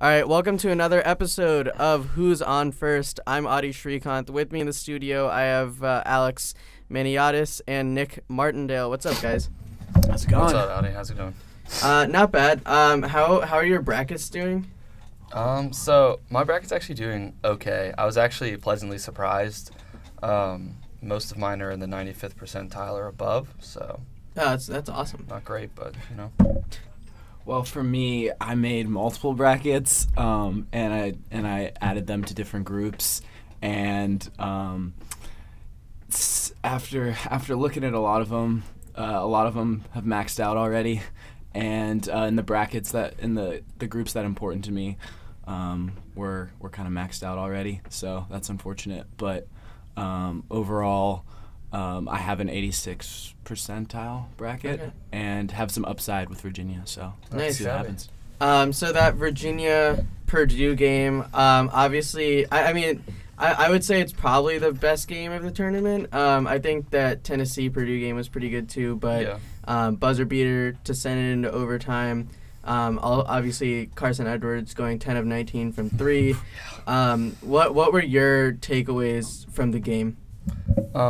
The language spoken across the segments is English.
All right, welcome to another episode of Who's On First. I'm Adi Srikanth. With me in the studio, I have Alex, Maniatis, and Nick Martindale. What's up, guys? How's it going? What's up, Adi? How's it going? Not bad. How are your brackets doing? So my bracket's actually doing okay. I was actually pleasantly surprised. Most of mine are in the 95th percentile or above, so. Oh, that's awesome. Not great, but you know. Well, for me, I made multiple brackets, and I added them to different groups, and after looking at a lot of them have maxed out already, and in the brackets in the groups that are important to me, were kind of maxed out already. So that's unfortunate, but overall. I have an 86 percentile bracket and have some upside with Virginia, so let's see what happens. So that Virginia-Purdue game, obviously, I would say it's probably the best game of the tournament. I think that Tennessee-Purdue game was pretty good too, but buzzer beater to send it into overtime. Obviously, Carson Edwards going 10 of 19 from 3. What were your takeaways from the game?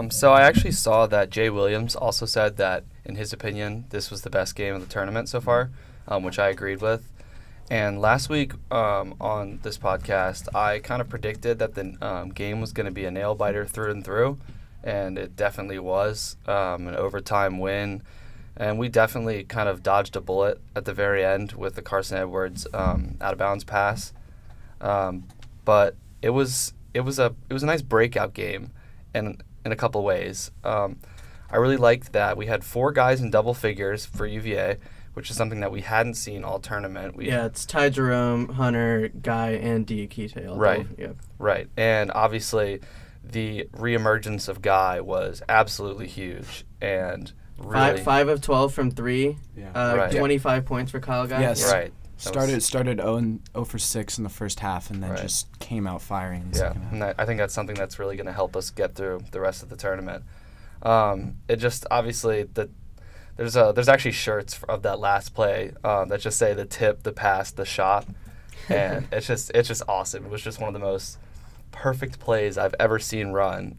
So I actually saw that Jay Williams also said that, in his opinion, this was the best game of the tournament so far, which I agreed with. And last week on this podcast, I kind of predicted that the game was going to be a nail-biter through and through, and it definitely was an overtime win. And we definitely kind of dodged a bullet at the very end with the Carson Edwards out-of-bounds pass. But it was a nice breakout game. And in a couple ways. I really liked that we had 4 guys in double figures for UVA, which is something that we hadn't seen all tournament. It's Ty Jerome, Hunter, Guy, and Diakite. Right. Right. And obviously the reemergence of Guy was absolutely huge. And really 5 of 12 from 3. 25 points for Kyle Guy. Yes. Right. Started 0 for 6 in the first half, and then just came out firing in the second half. And I think that's something that's really going to help us get through the rest of the tournament. It just obviously there's actually shirts of that last play that just say the tip, the pass, the shot, and it's just awesome. It was just one of the most perfect plays I've ever seen run.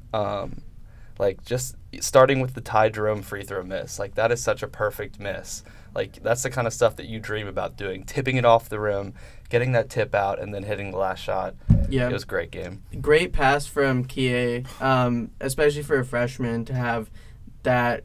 Like just starting with the Ty Jerome free throw miss, like that is such a perfect miss. Like, that's the kind of stuff that you dream about doing, tipping it off the rim, getting that tip out, and then hitting the last shot. Yeah. It was a great game. Great pass from Kie, especially for a freshman to have that,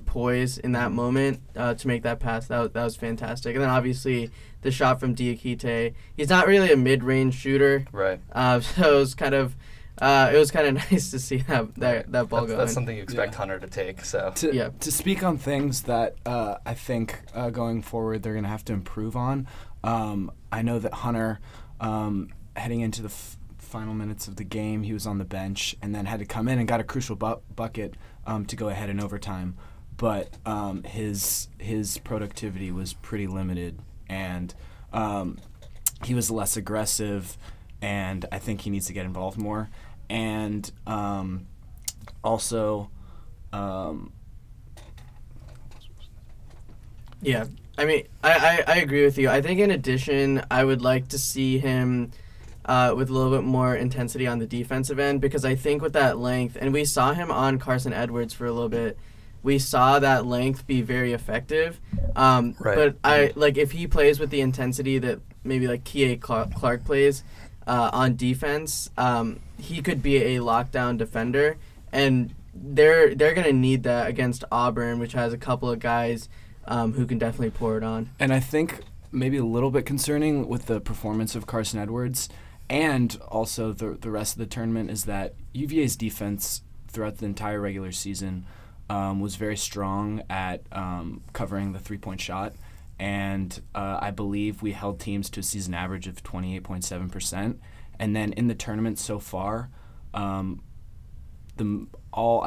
poise in that moment to make that pass. That was fantastic. And then, obviously, the shot from Diakite. He's not really a mid-range shooter. Right. So it was kind of... nice to see that ball go. That's something you expect Hunter to take. So to speak on things that I think going forward they're going to have to improve on. I know that Hunter, heading into the final minutes of the game, he was on the bench and then had to come in and got a crucial bucket to go ahead in overtime. But his productivity was pretty limited, and he was less aggressive, and I think he needs to get involved more. And also, I agree with you. I think in addition, I would like to see him with a little bit more intensity on the defensive end, because I think with that length, and we saw him on Carson Edwards for a little bit, we saw that length be very effective. But if he plays with the intensity that maybe like Kie Clark plays, on defense, he could be a lockdown defender, and they're going to need that against Auburn, which has a couple of guys who can definitely pour it on. And I think maybe a little bit concerning with the performance of Carson Edwards and also the rest of the tournament is that UVA's defense throughout the entire regular season was very strong at covering the three-point shot. And I believe we held teams to a season average of 28.7%. And then in the tournament so far, I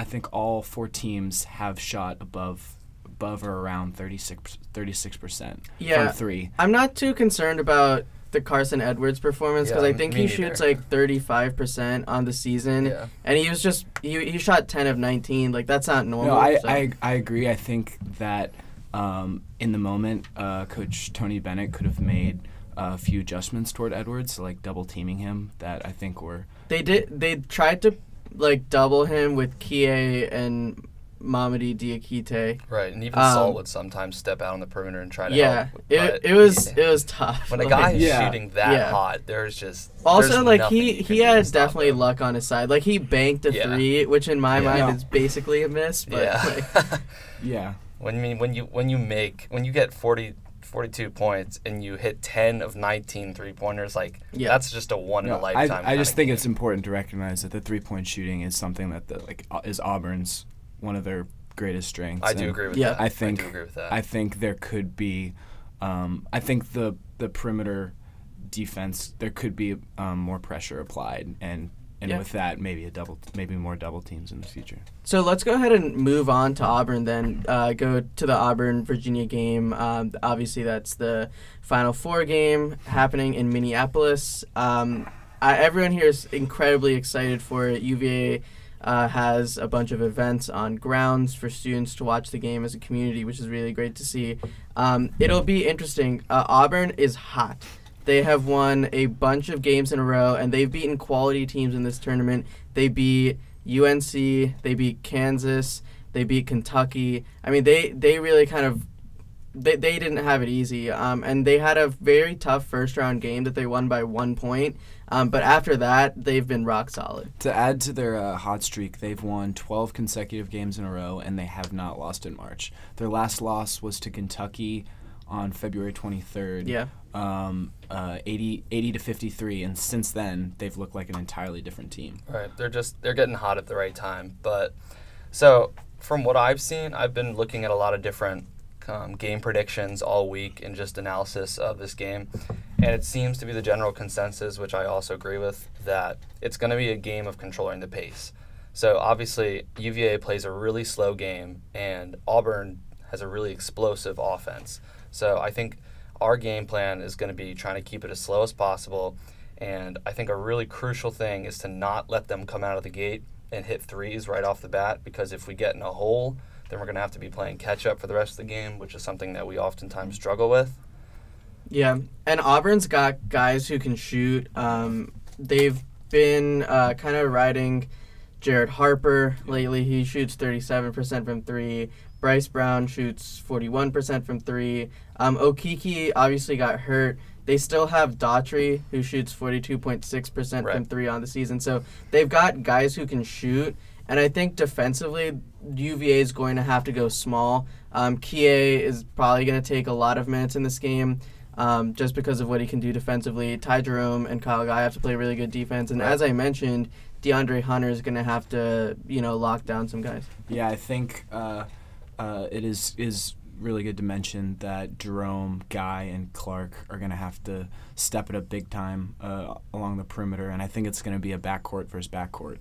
think all 4 teams have shot above or around 36% from 3. I'm not too concerned about the Carson Edwards performance because I think he shoots like 35% on the season, and he was he shot 10 of 19. Like, that's not normal. No, I agree. I think that in the moment, Coach Tony Bennett could have made a few adjustments toward Edwards, like double teaming him, that I think were... They tried to like double him with Kie and Mamadi Diakite. Right, and even Salt would sometimes step out on the perimeter and try to help. It was tough. When a guy is shooting that hot, there's like he had definitely luck on his side. Like he banked a three, which in my mind is basically a miss. But when you get 42 points and you hit 10 of 19 3-pointers, that's just a one in a lifetime. I just think it's important to recognize that the 3-point shooting is something that is Auburn's one of their greatest strengths. I do agree with that. I do agree with that. I think there could be, I think the perimeter defense, there could be more pressure applied, and with that maybe more double teams in the future. So let's go ahead and move on to Auburn then. Go to the Auburn-Virginia game. Obviously that's the Final Four game happening in Minneapolis. Everyone here is incredibly excited for it. UVA has a bunch of events on grounds for students to watch the game as a community, which is really great to see. It'll be interesting. Auburn is hot. They have won a bunch of games in a row, and they've beaten quality teams in this tournament. They beat UNC, they beat Kansas, they beat Kentucky. I mean, they really kind of they didn't have it easy, and they had a very tough first-round game that they won by 1 point. But after that, they've been rock solid. To add to their hot streak, they've won 12 consecutive games in a row, and they have not lost in March. Their last loss was to Kentucky on February 23rd. 80 to 53, and since then they've looked like an entirely different team. Right, they're getting hot at the right time. But so from what I've seen, I've been looking at a lot of different game predictions all week and just analysis of this game, and it seems to be the general consensus, which I also agree with, that it's going to be a game of controlling the pace. So obviously UVA plays a really slow game, and Auburn has a really explosive offense. So I think our game plan is going to be trying to keep it as slow as possible, and I think a really crucial thing is to not let them come out of the gate and hit threes right off the bat, because if we get in a hole, then we're going to have to be playing catch-up for the rest of the game, which is something that we oftentimes struggle with. Yeah, and Auburn's got guys who can shoot. They've been kind of riding Jared Harper lately. He shoots 37% from three. Bryce Brown shoots 41% from three. Okiki obviously got hurt. They still have Daughtry, who shoots 42.6% from three on the season. So they've got guys who can shoot. And I think defensively, UVA is going to have to go small. Kie is probably going to take a lot of minutes in this game just because of what he can do defensively. Ty Jerome and Kyle Guy have to play really good defense. And as I mentioned, DeAndre Hunter is going to have to, lock down some guys. Yeah, I think it is really good to mention that Jerome, Guy, and Clark are going to have to step it up big time along the perimeter, and I think it's going to be a backcourt versus backcourt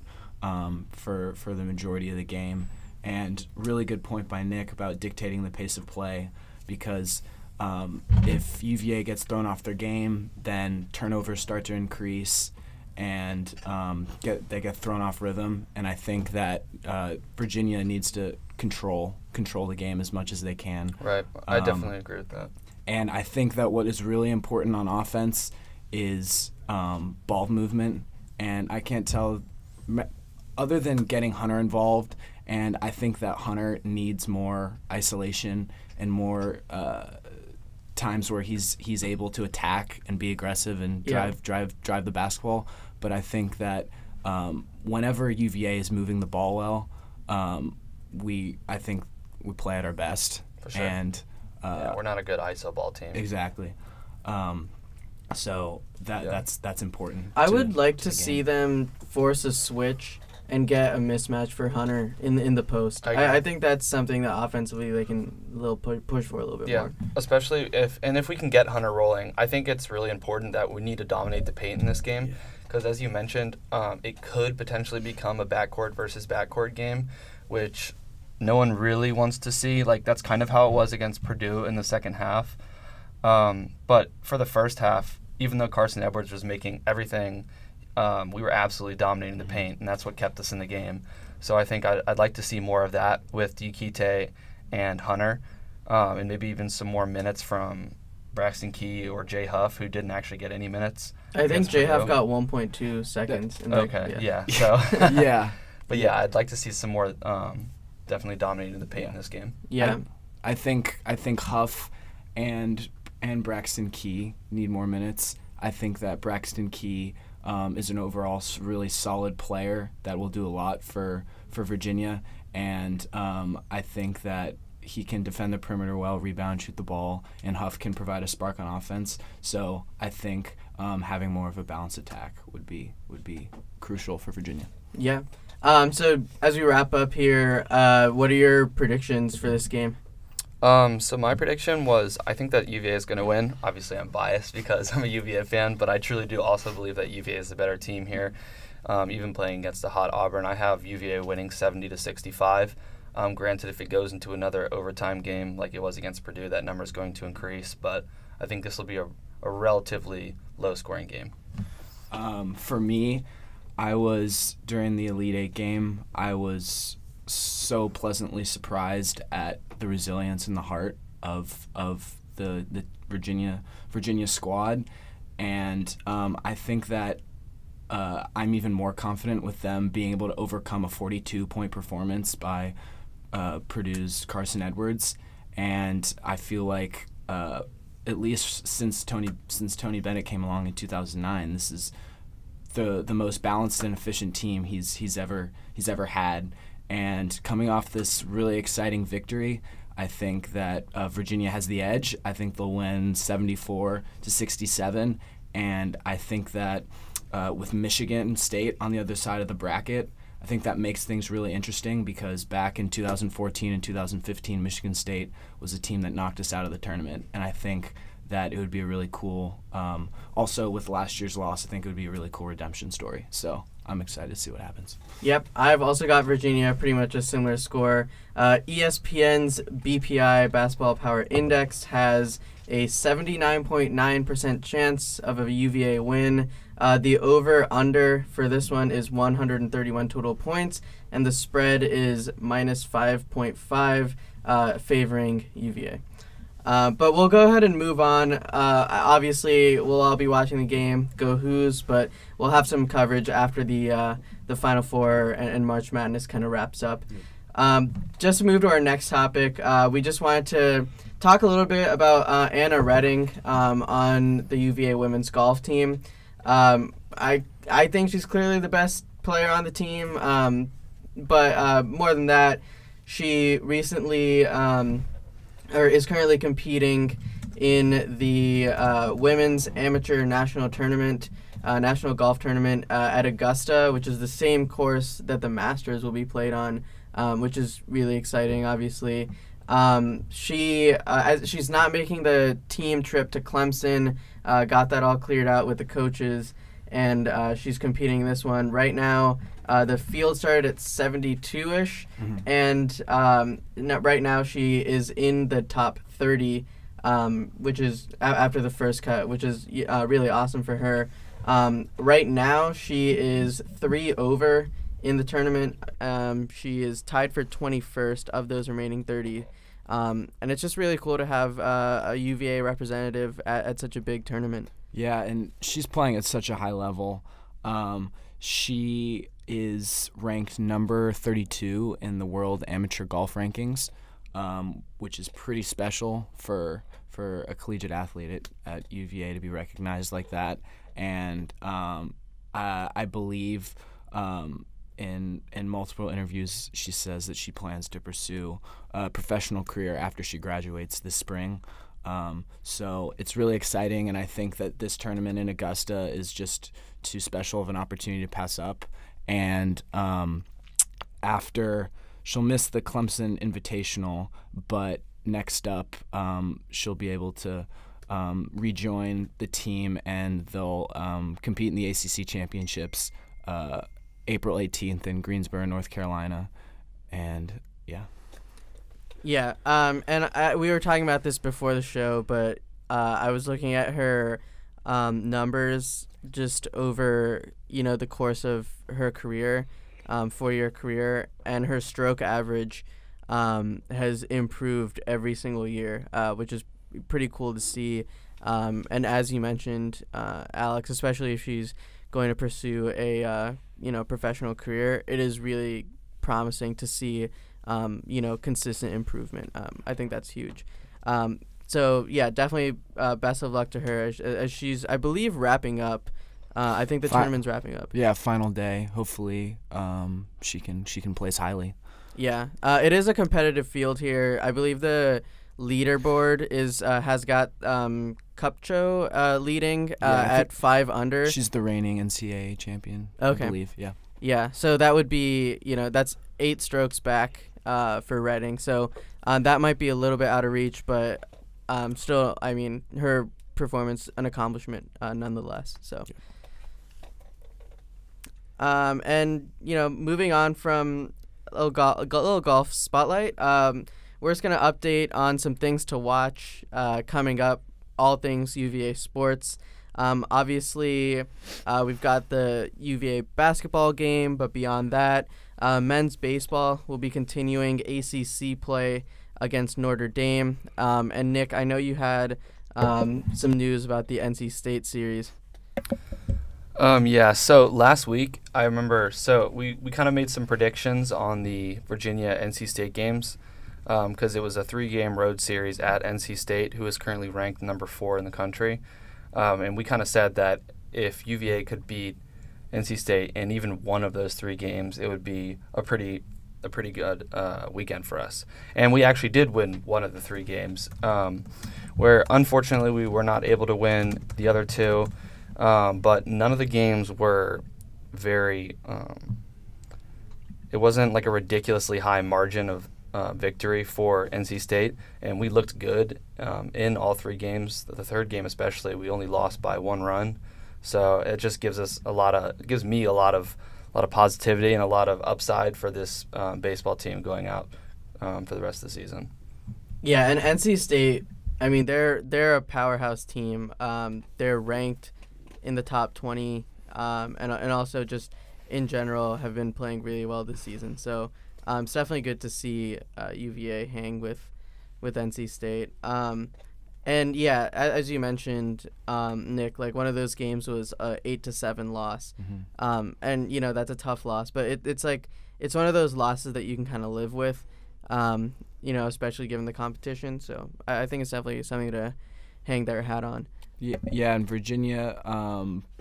for the majority of the game. And really good point by Nick about dictating the pace of play, because if UVA gets thrown off their game, then turnovers start to increase, and they get thrown off rhythm. And I think that Virginia needs to control the game as much as they can. Right. I definitely agree with that. And I think that what is really important on offense is ball movement. And I can't tell, other than getting Hunter involved, and I think that Hunter needs more isolation and more times where he's able to attack and be aggressive and drive the basketball. But I think that whenever UVA is moving the ball well, I think we play at our best. For sure. And we're not a good ISO ball team. Exactly. So that's important. I would like to see them force a switch and get a mismatch for Hunter in the post. I think that's something that offensively they can push for a little bit more. Yeah, especially if we can get Hunter rolling. I think it's really important that we need to dominate the paint in this game, because as you mentioned, it could potentially become a backcourt versus backcourt game, which no one really wants to see. Like, that's kind of how it was against Purdue in the second half. But for the first half, even though Carson Edwards was making everything, we were absolutely dominating the paint, and that's what kept us in the game. So I think I'd like to see more of that with Diakite and Hunter, and maybe even some more minutes from Braxton Key or Jay Huff, who didn't actually get any minutes. I think Jay Huff Purdue. got 1.2 seconds. So Yeah. But yeah, I'd like to see some more definitely dominating the paint in this game. Yeah. I think Huff and Braxton Key need more minutes. I think that Braxton Key is an overall really solid player that will do a lot for Virginia, and I think that he can defend the perimeter well, rebound, shoot the ball, and Huff can provide a spark on offense. So I think having more of a balanced attack would be crucial for Virginia. Yeah. So as we wrap up here, what are your predictions for this game? So my prediction was I think that UVA is going to win. Obviously, I'm biased because I'm a UVA fan, but I truly do also believe that UVA is the better team here. Even playing against the hot Auburn, I have UVA winning 70-65. Granted, if it goes into another overtime game like it was against Purdue, that number is going to increase, but I think this will be a relatively low-scoring game. For me, during the Elite Eight game, I was so pleasantly surprised at the resilience and the heart of the Virginia squad, and I think that I'm even more confident with them being able to overcome a 42-point performance by Purdue's Carson Edwards, and I feel like at least since Tony Bennett came along in 2009, this is the most balanced and efficient team he's ever had. And coming off this really exciting victory, I think that Virginia has the edge. I think they'll win 74-67, and I think that with Michigan State on the other side of the bracket, I think that makes things really interesting because back in 2014 and 2015, Michigan State was a team that knocked us out of the tournament, and I think that it would be a really cool, also with last year's loss, I think it would be a really cool redemption story. So I'm excited to see what happens. Yep, I've also got Virginia, pretty much a similar score. ESPN's BPI Basketball Power Index has a 79.9% chance of a UVA win. The over-under for this one is 131 total points, and the spread is minus 5.5, favoring UVA. But we'll go ahead and move on. Obviously, we'll all be watching the game. Go Hoos! But we'll have some coverage after the Final Four and March Madness kind of wraps up. Just to move to our next topic, we just wanted to talk a little bit about Anna Redding on the UVA women's golf team. I think she's clearly the best player on the team, but more than that, she recently is currently competing in the women's amateur national tournament, national golf tournament at Augusta, which is the same course that the Masters will be played on, which is really exciting, obviously. She's not making the team trip to Clemson, got that all cleared out with the coaches, and she's competing in this one. Right now, the field started at 72-ish, and right now she is in the top 30, which is after the first cut, which is really awesome for her. Right now, she is 3 over in the tournament. She is tied for 21st of those remaining 30. And it's just really cool to have a UVA representative at such a big tournament. Yeah, and she's playing at such a high level. She is ranked number 32 in the world amateur golf rankings, which is pretty special for a collegiate athlete at UVA to be recognized like that. And I believe in multiple interviews she says that she plans to pursue a professional career after she graduates this spring. So it's really exciting, and I think that this tournament in Augusta is just too special of an opportunity to pass up. And after, she'll miss the Clemson Invitational, but next up she'll be able to rejoin the team, and they'll compete in the ACC Championships April 18th in Greensboro, North Carolina. And yeah. Yeah, and we were talking about this before the show, but I was looking at her numbers just over, the course of her career, 4-year career, and her stroke average has improved every single year, which is pretty cool to see. And as you mentioned, Alex, especially if she's going to pursue a professional career, it is really promising to see consistent improvement. I think that's huge. So yeah, definitely best of luck to her as she's, I believe, wrapping up. I think the tournament's wrapping up. Yeah, final day. Hopefully, she can place highly. Yeah, it is a competitive field here. I believe the leaderboard has got Kupcho leading at 5 under. She's the reigning NCAA champion. Okay. I believe. Yeah. Yeah, so that would be that's 8 strokes back for Redding. So that might be a little bit out of reach, but still, I mean, her performance an accomplishment nonetheless. So. And moving on from a little golf spotlight, we're just gonna update on some things to watch coming up. All things UVA sports. Obviously, we've got the UVA basketball game, but beyond that, men's baseball will be continuing ACC play against Notre Dame. And Nick, I know you had some news about the NC State series. Yeah, so last week, I remember, we kind of made some predictions on the Virginia-NC State games because it was a 3-game road series at NC State, who is currently ranked number 4 in the country. And we kind of said that if UVA could beat NC State in even one of those 3 games, it would be a pretty good weekend for us. And we actually did win one of the 3 games, where unfortunately we were not able to win the other 2. But none of the games were very it wasn't like a ridiculously high margin of victory for NC State, and we looked good in all 3 games. The 3rd game especially, we only lost by 1 run. So it just gives me a lot of positivity and a lot of upside for this baseball team going out for the rest of the season. Yeah, and NC State, I mean, they're a powerhouse team. They're ranked in the top 20, and also just in general have been playing really well this season. So it's definitely good to see UVA hang with NC State. And yeah, as you mentioned, Nick, like one of those games was a 8-7 loss. Mm-hmm. And that's a tough loss, but it's one of those losses that you can kind of live with, especially given the competition. So I think it's definitely something to hang their hat on. Yeah, and Virginia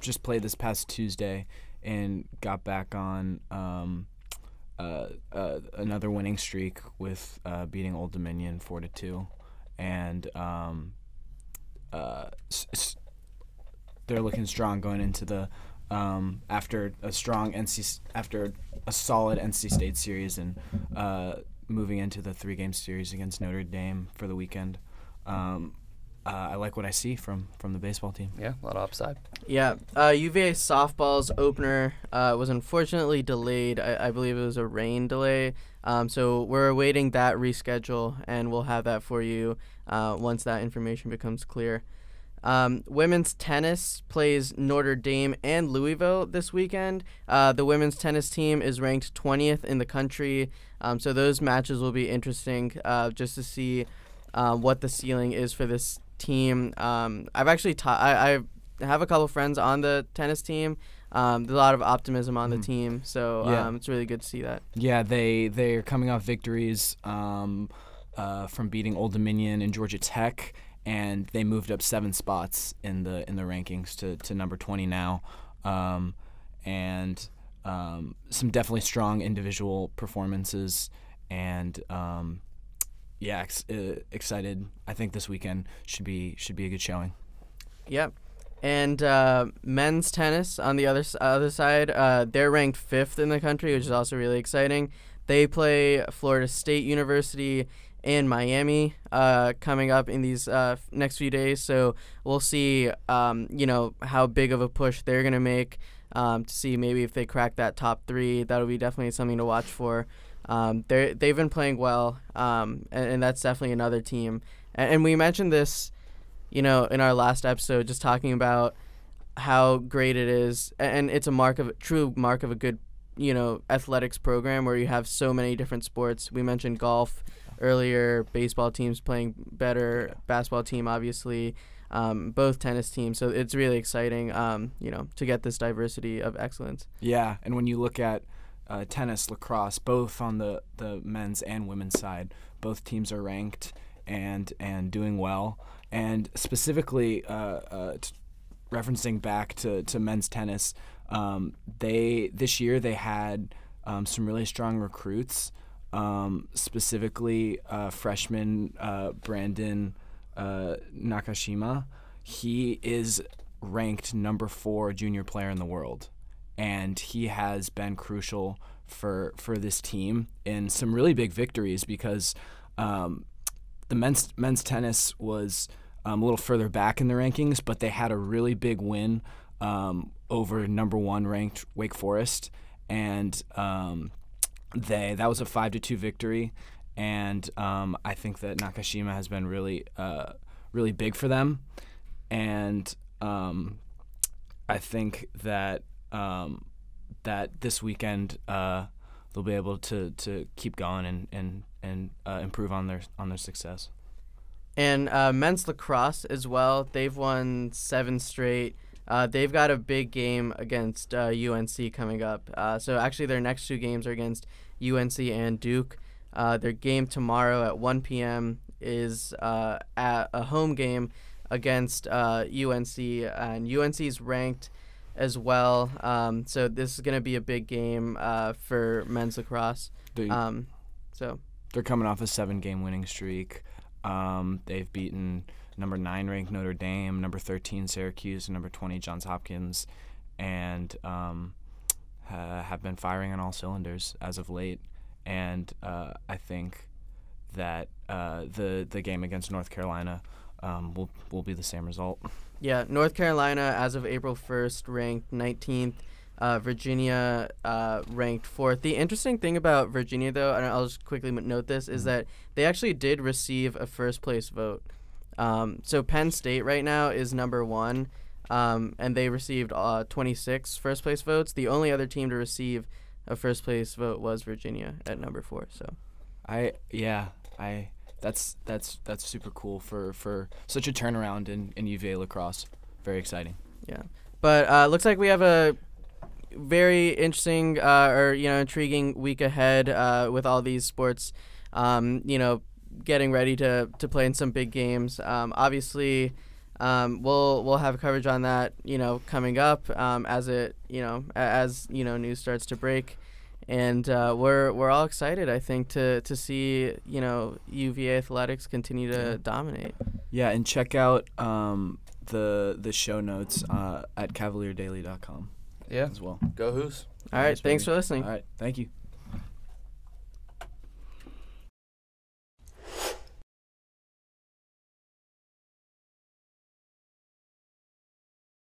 just played this past Tuesday and got back on another winning streak with beating Old Dominion 4-2, and they're looking strong going into the after a solid NC State series and moving into the 3-game series against Notre Dame for the weekend. I like what I see from the baseball team. Yeah, a lot of upside. Yeah, UVA softball's opener was unfortunately delayed. I believe it was a rain delay. So we're awaiting that reschedule, and we'll have that for you once that information becomes clear. Women's tennis plays Notre Dame and Louisville this weekend. The women's tennis team is ranked 20th in the country, so those matches will be interesting just to see what the ceiling is for this team. I've actually I have a couple friends on the tennis team. There's a lot of optimism on the team, so it's really good to see that. Yeah, they're coming off victories from beating Old Dominion and Georgia Tech, and they moved up 7 spots in the rankings to number 20 now, and some definitely strong individual performances, and excited. I think this weekend should be a good showing. Yep. And men's tennis on the other side, they're ranked 5th in the country, which is also really exciting. They play Florida State University and Miami coming up in these next few days. So we'll see, how big of a push they're going to make to see maybe if they crack that top 3. That'll be definitely something to watch for. They've been playing well, and that's definitely another team. And we mentioned this, in our last episode, just talking about how great it is, and it's a true mark of a good, athletics program where you have so many different sports. We mentioned golf earlier, baseball teams playing better, basketball team obviously, both tennis teams. So it's really exciting, to get this diversity of excellence. Yeah, and when you look at tennis, lacrosse, both on the men's and women's side, both teams are ranked and doing well. And specifically, referencing back to men's tennis, this year they had some really strong recruits. Specifically, freshman Brandon Nakashima. He is ranked number 4 junior player in the world, and he has been crucial for this team in some really big victories because the men's tennis was a little further back in the rankings, but they had a really big win over number 1 ranked Wake Forest, and that was a 5-2 victory, and I think that Nakashima has been really big for them, and I think that that this weekend they'll be able to keep going and improve on their success. And men's lacrosse as well. They've won 7 straight. They've got a big game against UNC coming up. So actually their next 2 games are against UNC and Duke. Their game tomorrow at 1 p.m. is at a home game against UNC, and UNC's ranked as well. So this is going to be a big game for men's lacrosse. They're coming off a 7-game winning streak. They've beaten number 9 ranked Notre Dame, number 13 Syracuse, and number 20 Johns Hopkins, and have been firing on all cylinders as of late. And I think that the game against North Carolina will be the same result. Yeah, North Carolina as of April 1st ranked 19th. Virginia ranked 4th. The interesting thing about Virginia, though, and I'll just quickly note this, is that they actually did receive a first-place vote. So Penn State right now is number 1, and they received 26 first-place votes. The only other team to receive a first-place vote was Virginia at number 4. So, that's super cool for such a turnaround in UVA lacrosse. Very exciting. Yeah, but looks like we have a very interesting intriguing week ahead with all these sports. Getting ready to play in some big games. Obviously, we'll have coverage on that coming up as news starts to break, and we're all excited, I think, to see UVA athletics continue to dominate. Yeah, and check out the show notes at cavalierdaily.com. Yeah, as well. Go Hoos. All right, thanks for listening. All right, thank you.